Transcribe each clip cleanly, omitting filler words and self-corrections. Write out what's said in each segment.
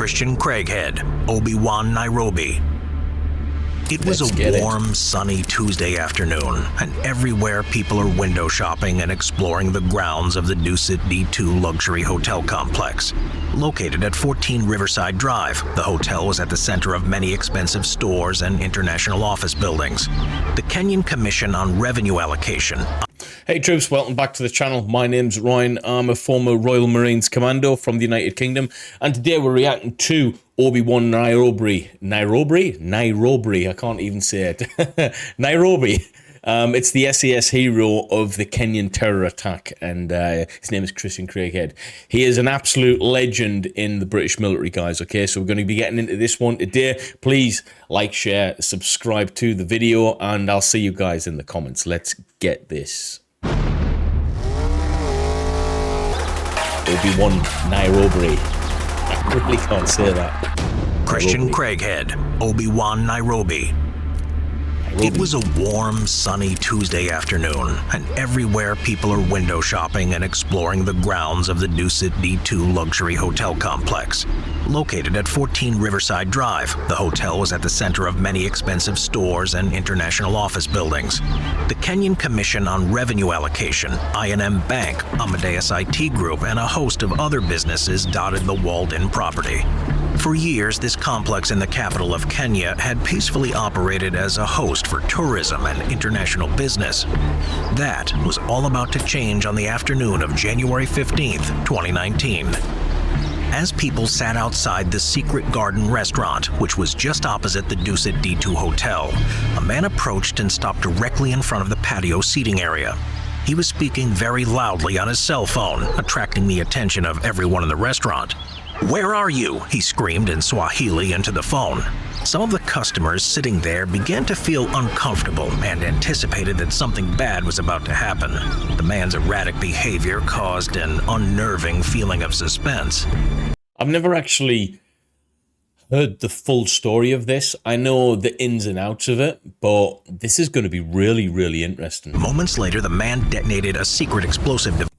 Christian Craighead, Obi Wan Nairobi. It was a warm, sunny Tuesday afternoon, and everywhere people are window shopping and exploring the grounds of the Dusit D2 luxury hotel complex. Located at 14 Riverside Drive, the hotel was at the center of many expensive stores and international office buildings. The Kenyan Commission on Revenue Allocation. Hey troops, welcome back to the channel. My name's Ryan. I'm a former Royal Marines commando from the United Kingdom, and today we're reacting to Obi Wan Nairobi. Nairobi, I can't even say it. Nairobi. It's the SAS hero of the Kenyan terror attack, and his name is Christian Craighead. He is an absolute legend in the British military, guys, okay? So we're going to be getting into this one today. Please like, share, subscribe to the video, and I'll see you guys in the comments. Let's get this. Obi Wan Nairobi. I really can't say that. Christian Craighead, Obi Wan Nairobi. It was a warm, sunny Tuesday afternoon, and everywhere people are window shopping and exploring the grounds of the Dusit D2 luxury hotel complex. Located at 14 Riverside Drive, the hotel was at the center of many expensive stores and international office buildings. The Kenyan Commission on Revenue Allocation, I&M Bank, Amadeus IT Group, and a host of other businesses dotted the walled-in property. For years, this complex in the capital of Kenya had peacefully operated as a host for tourism and international business. That was all about to change on the afternoon of January 15th, 2019. As people sat outside the Secret Garden restaurant, which was just opposite the Dusit D2 hotel, a man approached and stopped directly in front of the patio seating area. He was speaking very loudly on his cell phone, attracting the attention of everyone in the restaurant. "Where are you?" he screamed in Swahili into the phone. Some of the customers sitting there began to feel uncomfortable and anticipated that something bad was about to happen. The man's erratic behavior caused an unnerving feeling of suspense. I've never actually heard the full story of this. I know the ins and outs of it, but this is going to be really, really interesting. Moments later, the man detonated a secret explosive device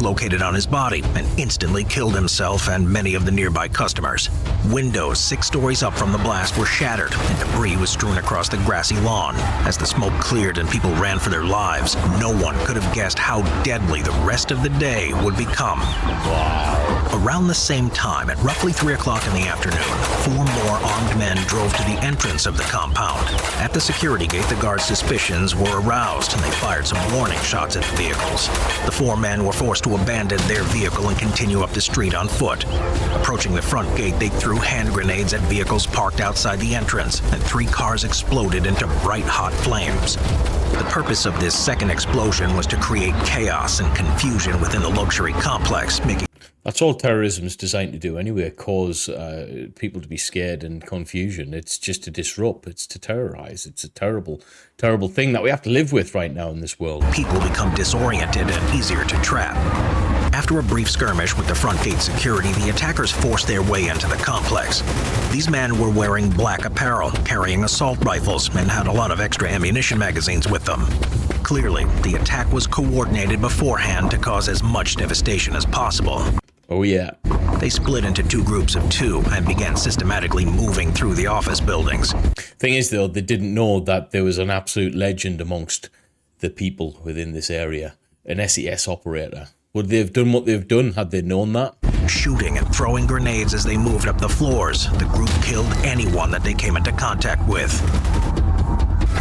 located on his body and instantly killed himself and many of the nearby customers. Windows 6 stories up from the blast were shattered and debris was strewn across the grassy lawn. As the smoke cleared and people ran for their lives, no one could have guessed how deadly the rest of the day would become. Wow. Around the same time, at roughly 3 o'clock in the afternoon, 4 more armed men drove to the entrance of the compound. At the security gate, the guards' suspicions were aroused and they fired some warning shots at the vehicles. The 4 men were forced to abandon their vehicle and continue up the street on foot. Approaching the front gate, they threw hand grenades at vehicles parked outside the entrance, and 3 cars exploded into bright hot flames. The purpose of this second explosion was to create chaos and confusion within the luxury complex, making... That's all terrorism is designed to do anyway, cause people to be scared and confusion. It's just to disrupt, it's to terrorize. It's a terrible, terrible thing that we have to live with right now in this world. People become disoriented and easier to trap. After a brief skirmish with the front gate security, the attackers forced their way into the complex. These men were wearing black apparel, carrying assault rifles, and had a lot of extra ammunition magazines with them. Clearly, the attack was coordinated beforehand to cause as much devastation as possible. Oh yeah. They split into 2 groups of 2 and began systematically moving through the office buildings. Thing is though, they didn't know that there was an absolute legend amongst the people within this area, an SAS operator. Would they have done what they've done had they known that? Shooting and throwing grenades as they moved up the floors, the group killed anyone that they came into contact with.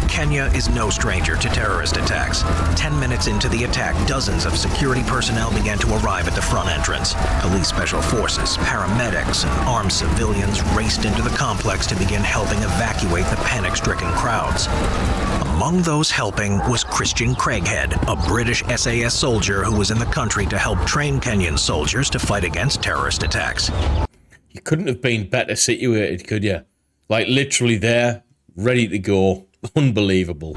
Kenya is no stranger to terrorist attacks. 10 minutes into the attack, dozens of security personnel began to arrive at the front entrance. Police special forces, paramedics, and armed civilians raced into the complex to begin helping evacuate the panic-stricken crowds. Among those helping was Christian Craighead, a British SAS soldier who was in the country to help train Kenyan soldiers to fight against terrorist attacks. You couldn't have been better situated, could you? Like literally there, ready to go. Unbelievable.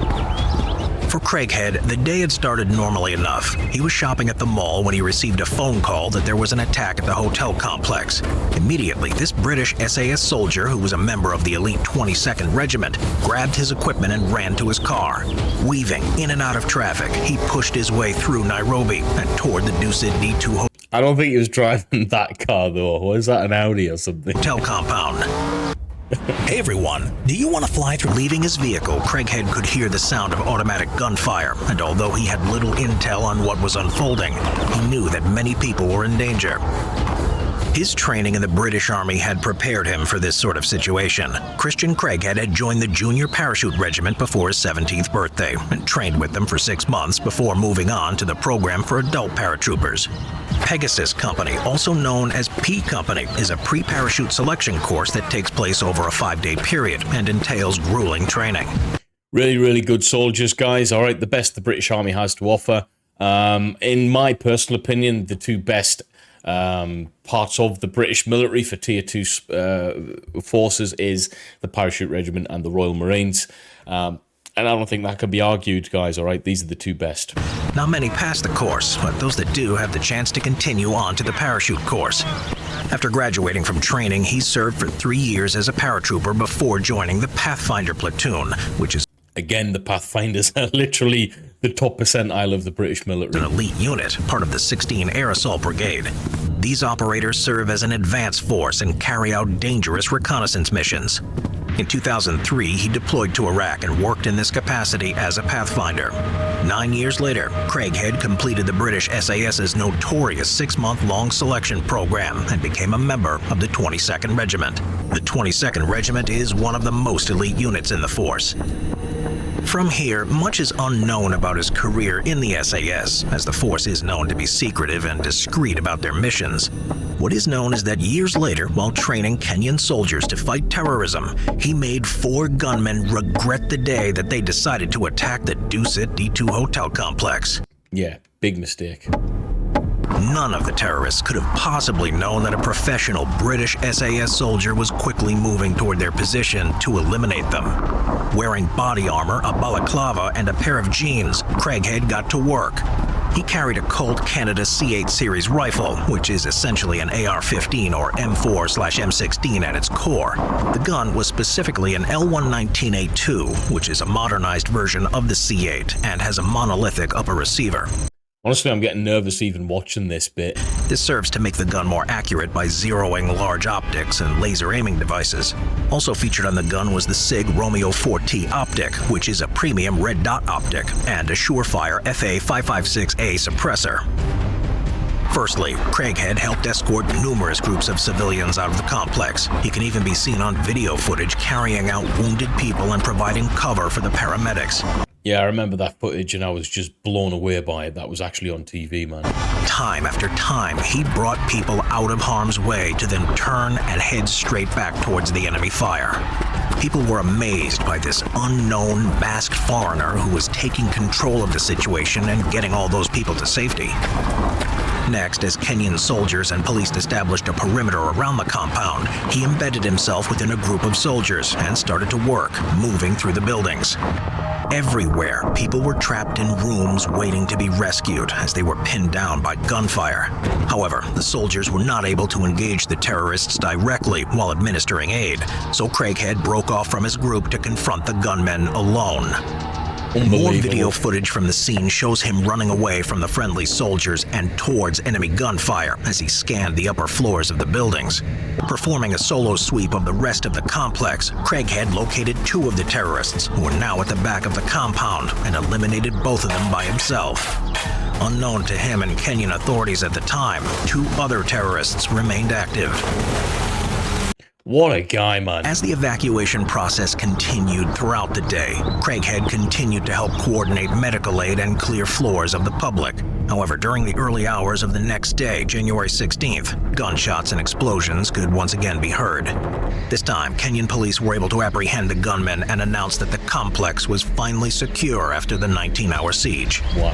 For Craighead, the day had started normally enough. He was shopping at the mall when he received a phone call that there was an attack at the hotel complex. Immediately, this British SAS soldier, who was a member of the elite 22nd Regiment, grabbed his equipment and ran to his car. Weaving in and out of traffic, he pushed his way through Nairobi and toward the Dusit D2 hotel. I don't think he was driving that car, though. Was that an Audi or something? Hotel compound. Hey everyone, do you want to fly through? Leaving his vehicle, Craighead could hear the sound of automatic gunfire, and although he had little intel on what was unfolding, he knew that many people were in danger. His training in the British Army had prepared him for this sort of situation. Christian Craighead had joined the Junior Parachute Regiment before his 17th birthday and trained with them for 6 months before moving on to the program for adult paratroopers. Pegasus Company, also known as P Company, is a pre-parachute selection course that takes place over a 5-day period and entails grueling training. Really, really good soldiers, guys. All right, the best the British Army has to offer. In my personal opinion, the two best parts of the British military for Tier 2 forces is the Parachute Regiment and the Royal Marines. And I don't think that can be argued, guys, all right? These are the two best. Not many pass the course, but those that do have the chance to continue on to the parachute course. After graduating from training, he served for 3 years as a paratrooper before joining the Pathfinder Platoon, which is... Again, the Pathfinders are literally the top percentile of the British military. An elite unit, part of the 16 Air Assault Brigade. These operators serve as an advance force and carry out dangerous reconnaissance missions. In 2003, he deployed to Iraq and worked in this capacity as a Pathfinder. 9 years later, Craighead completed the British SAS's notorious 6-month-long selection program and became a member of the 22nd Regiment. The 22nd Regiment is one of the most elite units in the force. From here, much is unknown about his career in the SAS, as the force is known to be secretive and discreet about their missions. What is known is that years later, while training Kenyan soldiers to fight terrorism, he made 4 gunmen regret the day that they decided to attack the Dusit D2 hotel complex. Yeah, big mistake. None of the terrorists could have possibly known that a professional British SAS soldier was quickly moving toward their position to eliminate them. Wearing body armor, a balaclava, and a pair of jeans, Craighead got to work. He carried a Colt Canada C8 series rifle, which is essentially an AR-15 or M4/M16 at its core. The gun was specifically an L119A2, which is a modernized version of the C8 and has a monolithic upper receiver. Honestly, I'm getting nervous even watching this bit. This serves to make the gun more accurate by zeroing large optics and laser aiming devices. Also featured on the gun was the SIG Romeo 4T optic, which is a premium red dot optic, and a Surefire FA556A suppressor. Firstly, Craighead helped escort numerous groups of civilians out of the complex. He can even be seen on video footage carrying out wounded people and providing cover for the paramedics. Yeah, I remember that footage and I was just blown away by it. That was actually on TV, man. Time after time, he brought people out of harm's way to then turn and head straight back towards the enemy fire. People were amazed by this unknown masked foreigner who was taking control of the situation and getting all those people to safety. Next, as Kenyan soldiers and police established a perimeter around the compound, he embedded himself within a group of soldiers and started to work, moving through the buildings. Everywhere, people were trapped in rooms waiting to be rescued as they were pinned down by gunfire. However, the soldiers were not able to engage the terrorists directly while administering aid, so Craighead broke off from his group to confront the gunmen alone. More video footage from the scene shows him running away from the friendly soldiers and towards enemy gunfire as he scanned the upper floors of the buildings. Performing a solo sweep of the rest of the complex, Craighead located 2 of the terrorists, who were now at the back of the compound, and eliminated both of them by himself. Unknown to him and Kenyan authorities at the time, 2 other terrorists remained active. What a guy, man. As the evacuation process continued throughout the day, Craighead continued to help coordinate medical aid and clear floors of the public. However, during the early hours of the next day, January 16th, gunshots and explosions could once again be heard. This time, Kenyan police were able to apprehend the gunmen and announce that the complex was finally secure after the 19-hour siege. Wow.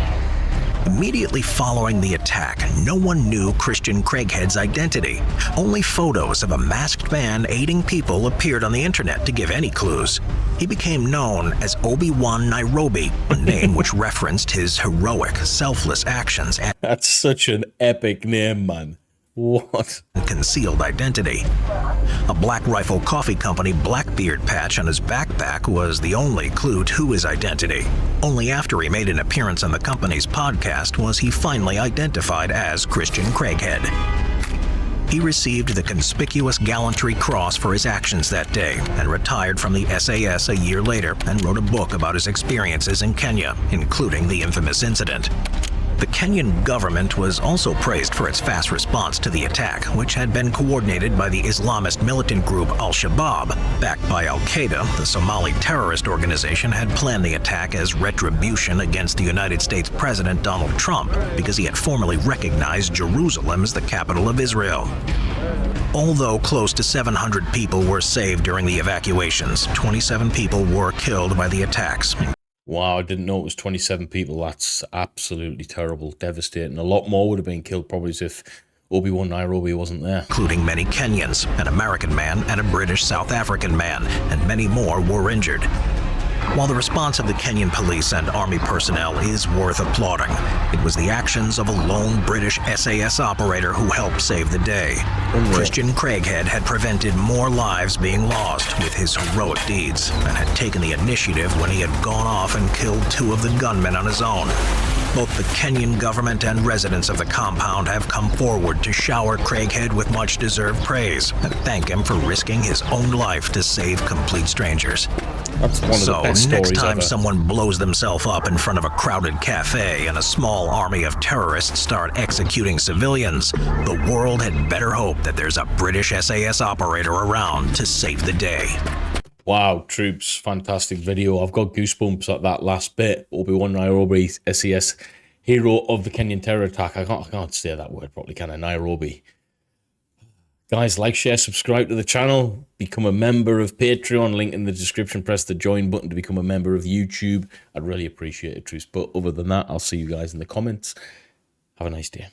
Immediately following the attack, no one knew Christian Craighead's identity. Only photos of a masked man aiding people appeared on the internet to give any clues. He became known as Obi Wan Nairobi, a name which referenced his heroic, selfless actions. That's such an epic name, man. What? Concealed identity. A Black Rifle Coffee Company Blackbeard patch on his backpack was the only clue to his identity. Only after he made an appearance on the company's podcast was he finally identified as Christian Craighead. He received the Conspicuous Gallantry Cross for his actions that day and retired from the SAS a year later and wrote a book about his experiences in Kenya, including the infamous incident. The Kenyan government was also praised for its fast response to the attack, which had been coordinated by the Islamist militant group Al-Shabaab. Backed by Al-Qaeda, the Somali terrorist organization had planned the attack as retribution against the United States President Donald Trump because he had formally recognized Jerusalem as the capital of Israel. Although close to 700 people were saved during the evacuations, 27 people were killed by the attacks. Wow, I didn't know it was 27 people. That's absolutely terrible, devastating. A lot more would have been killed probably if Obi Wan Nairobi wasn't there. Including many Kenyans, an American man, and a British South African man, and many more were injured. While the response of the Kenyan police and army personnel is worth applauding, it was the actions of a lone British SAS operator who helped save the day. Christian Craighead had prevented more lives being lost with his heroic deeds and had taken the initiative when he had gone off and killed 2 of the gunmen on his own. Both the Kenyan government and residents of the compound have come forward to shower Craighead with much-deserved praise and thank him for risking his own life to save complete strangers. That's one of the best stories next time ever. Someone blows themselves up in front of a crowded cafe and a small army of terrorists start executing civilians, the world had better hope that there's a British SAS operator around to save the day. Wow, troops, fantastic video. I've got goosebumps at that last bit. Obi Wan Nairobi, SAS, hero of the Kenyan terror attack. I can't say that word properly, can I? Nairobi. Guys, like, share, subscribe to the channel. Become a member of Patreon. Link in the description. Press the join button to become a member of YouTube. I'd really appreciate it, troops. But other than that, I'll see you guys in the comments. Have a nice day.